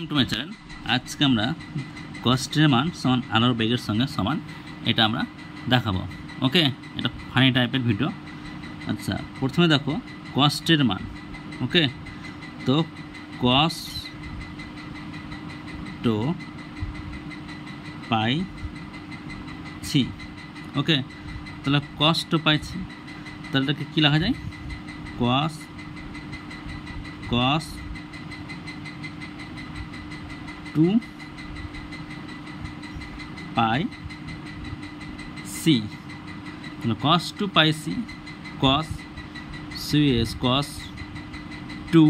To my channel. আজকে আমরা কষ্টের মান সমান আলোর বেগের সঙ্গে সমান এটা আমরা দেখাবো। ওকে, এটা ফানি টাইপের ভিডিও। আচ্ছা, প্রথমে দেখো কষ্টের মান। ওকে, তো কস তো পাইছি। ওকে, তাহলে কষ্ট পাইছি, তাহলে এটাকে কী লেখা যায়? Cos cos two pi C. Cos two pi C, cos CS cos two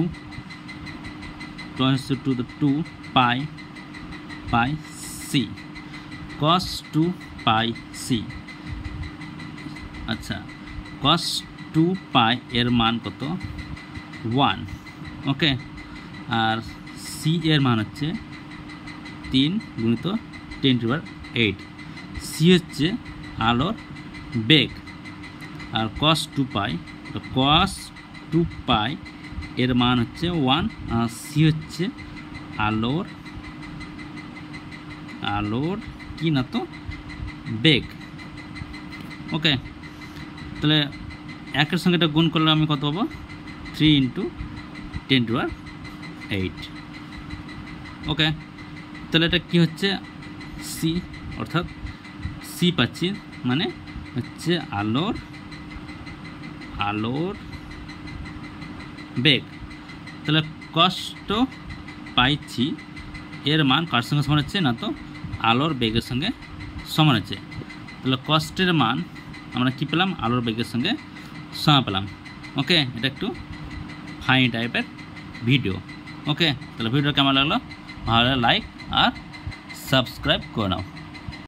two the two pi pi C, cos two pi C. আচ্ছা, কস টু পাই এর মান কত? 1। ওকে, আর সি এর মান হচ্ছে 3 গুণিত 10⁸। সি হচ্ছে আলোর বেগ। আর কস টু পাই এর মান হচ্ছে 1, আর সি হচ্ছে আলোর কি না তো বেগ। ওকে, তাহলে একের সঙ্গে এটা গুণ করলে আমি কত পাবো? 3 × 10⁸। ওকে, তাহলে এটা কি হচ্ছে? সি, অর্থাৎ সি পাচ্ছি, মানে হচ্ছে আলোর বেগ। তাহলে কষ্ট পাইছি এর মান কার সঙ্গে সমান হচ্ছে না তো আলোর বেগের সঙ্গে সমান হচ্ছে। তাহলে কষ্টের মান আমরা কি পেলাম? আলোর বেগের সঙ্গে সমান পেলাম। ওকে, এটা একটু ফানি টাইপের ভিডিও। ওকে, তাহলে ভিডিও কেমন লাগলো? ভালো লাইক আর সাবস্ক্রাইব করে নাও।